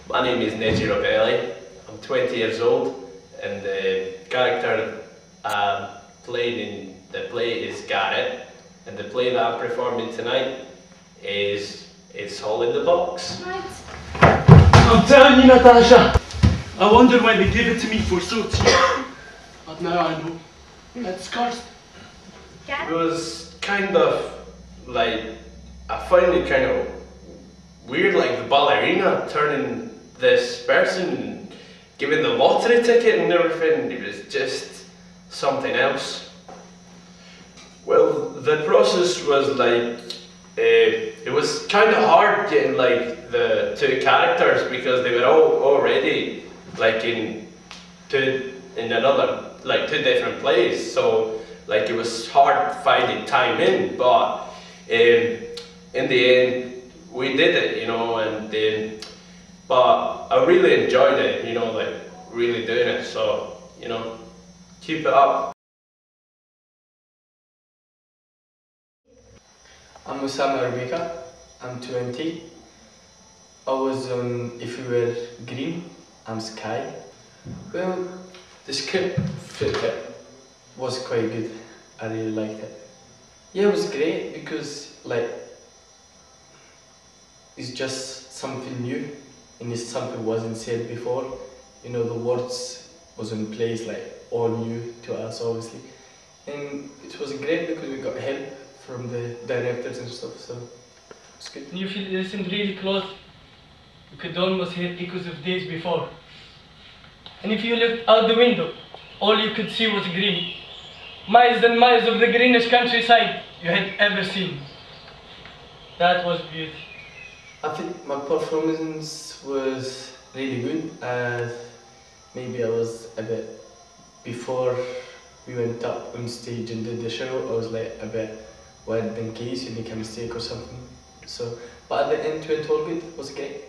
My name is Neji Robelli. I'm 20 years old, and the character I'm playing in the play is Garrett, and the play that I'm performing tonight is Hall in the Box. Right. I'm telling you, Natasha, I wonder why they gave it to me for so cheap. But now I know. It's cursed. It was kind of like, I find it kind of weird, like the ballerina turning this person, giving the lottery ticket and everything. It was just something else. Well, the process was like, it was kind of hard getting like the two characters because they were all already like in two different plays. So like it was hard finding time in, but in the end we did it, you know, and but I really enjoyed it, you know, like really doing it. So, you know, keep it up. I'm Osama Rubika, I'm 20. I was If You Were Green, I'm Sky. Well, the script fit it was quite good, I really liked it. Yeah, it was great because like, it's just something new and it's something wasn't said before. You know, the words was in place, like all new to us obviously. And it was great because we got help from the directors and stuff, so it's good. And if you listened really close, you could almost hear echoes of days before. And if you looked out the window, all you could see was green. Miles and miles of the greenest countryside you had ever seen. That was beauty. I think my performance was really good. Maybe I was a bit, before we went up on stage and did the show, I was like a bit worried in case you make a mistake or something. So, but at the end it went all good, it was great.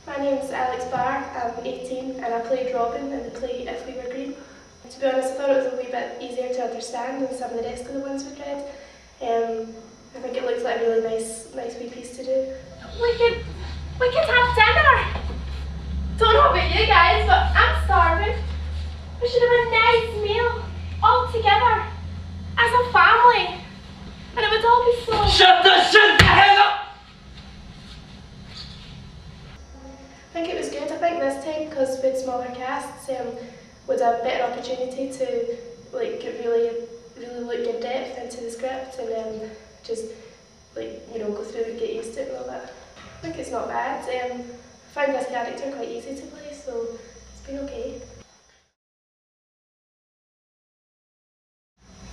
My name's Alex Barr, I'm 18 and I played Robin in the play If We Were Green. To be honest, I thought it was a wee bit easier to understand than some of the rest of the ones we'd read. I think it looks like a really nice wee piece to do. We could have dinner! Don't know about you guys, but I'm starving. We should have a nice meal, all together, as a family. And it would all be so... Shut the hell up! I think it was good. I think this time, because we had smaller casts, we had a better opportunity to like really look in depth into the script and just like, you know, go through and get used to it and all that. I think it's not bad. I found this character quite easy to play, so it's been okay.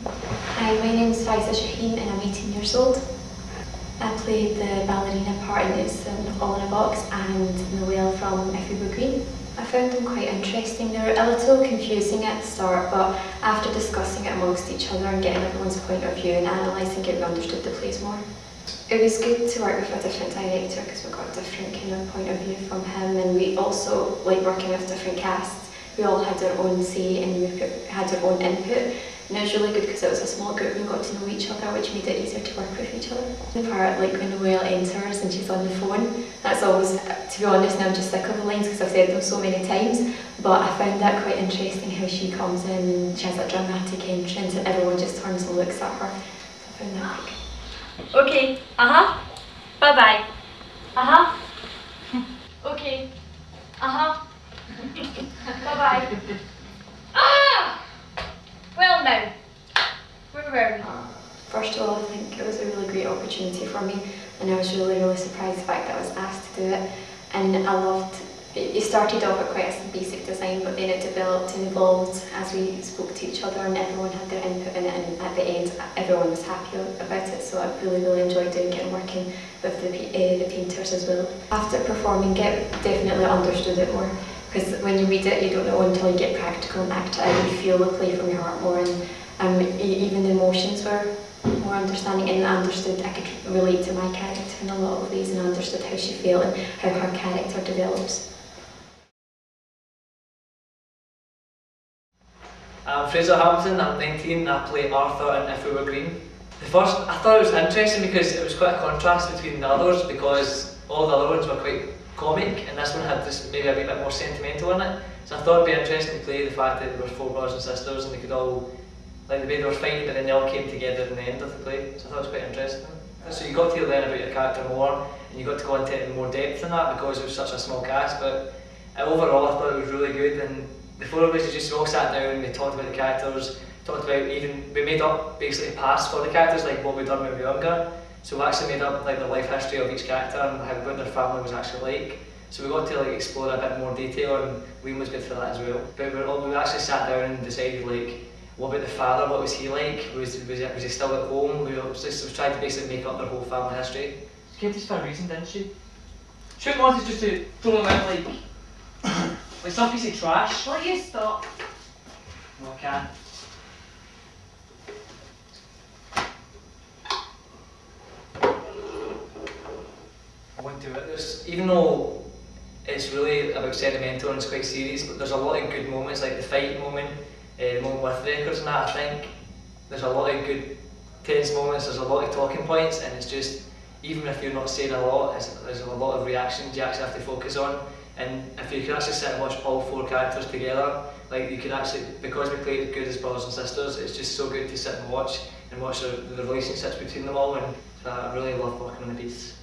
Hi, my name is Faiza Shaheen and I'm 18 years old. I played the ballerina part in It's All in a Box and Noelle from If We Were Green. I found them quite interesting. They were a little confusing at the start, but after discussing it amongst each other and getting everyone's point of view and analysing it, we understood the plays more. It was good to work with a different director because we got a different kind of point of view from him, and we also like working with different casts. We all had our own say and we had our own input. And it was really good because it was a small group and we got to know each other, which made it easier to work with each other. The part like when Noelle enters and she's on the phone, that's always, to be honest now I'm just sick of the lines because I've said them so many times, but I found that quite interesting how she comes in and she has that dramatic entrance and everyone just turns and looks at her. So I found that good. Okay, bye-bye. Okay, bye-bye. Well now, where were we? First of all, I think it was a really great opportunity for me and I was really surprised the fact that I was asked to do it, and I loved it. Started off at quite a basic design, but then it developed and evolved as we spoke to each other and everyone had their input in it, and at the end everyone was happy about it, so I really enjoyed doing it and working with the painters as well. After performing it, definitely understood it more. Because when you read it, you don't know until you get practical and act it out, you feel the play from your heart more, and even the emotions were more understanding, and I understood, I could relate to my character in a lot of ways and I understood how she felt and how her character develops. I'm Fraser Hamilton, I'm 19, I play Arthur in If We Were Green. I thought it was interesting because it was quite a contrast between the others, because all the other ones were quite comic and this one had just maybe a wee bit more sentimental in it. So I thought it'd be interesting to play the fact that there were 4 brothers and sisters and they could all, like the way they were fighting, but then they all came together in the end of the play. So I thought it was quite interesting. So you got to learn about your character more and you got to go into it in more depth than that because it was such a small cast, but overall I thought it was really good. And the 4 of us just all sat down and we talked about the characters, talked about we made up basically past for the characters, like what we'd done when we were younger. So we actually made up like the life history of each character and what their family was actually like. So we got to like explore a bit more detail, and Liam was good for that as well. But we actually sat down and decided like, what about the father? What was he like? Was he still at home? We tried to basically make up their whole family history. She came to us for a reason, didn't she? She didn't want us just to throw them out like some piece of trash. Will you stop? No, I can't. I won't do it. Even though it's really about sentimental and it's quite serious, but there's a lot of good moments, like the fight moment, the moment with records and that. I think there's a lot of good tense moments, there's a lot of talking points, and it's just, even if you're not saying a lot, there's a lot of reactions you actually have to focus on. And if you could actually sit and watch all 4 characters together, like you could actually, because we played it good as brothers and sisters, it's just so good to sit and watch the relationships between them all, and so I really love working on the piece.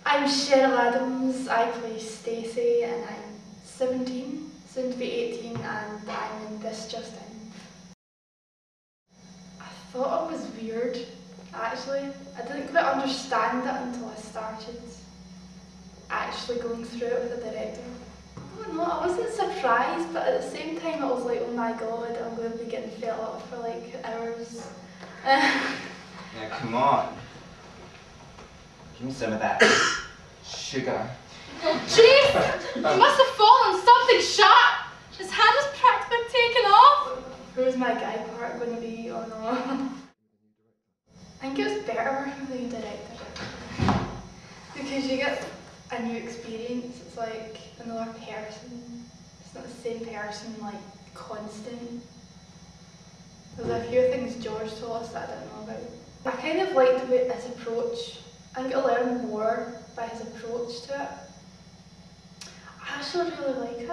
I'm Cheryl Adams, I play Stacey and I'm 17, soon to be 18, and I'm in This Just In. I thought it was weird, actually. I didn't quite understand it until I started actually going through it with the director. I don't know, I wasn't surprised, but at the same time I was like, oh my god, I'm going to be getting fed up for like hours. Yeah, come on. Give me some of that sugar. Jeez! He must have fallen something sharp! His hand was practically taken off! Who's my guy part going to be? Oh no. I think it was better working with a new director. Because you get a new experience, it's like another person. It's not the same person, like, constant. There's a few things George told us that I didn't know about. I kind of liked his approach. I think I learned more by his approach to it. I actually really like it.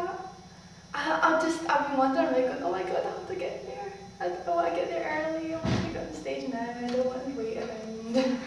I've been wondering, like, oh my god, I have to get there. I want to get there early, I want to get on stage now, I don't want to wait around.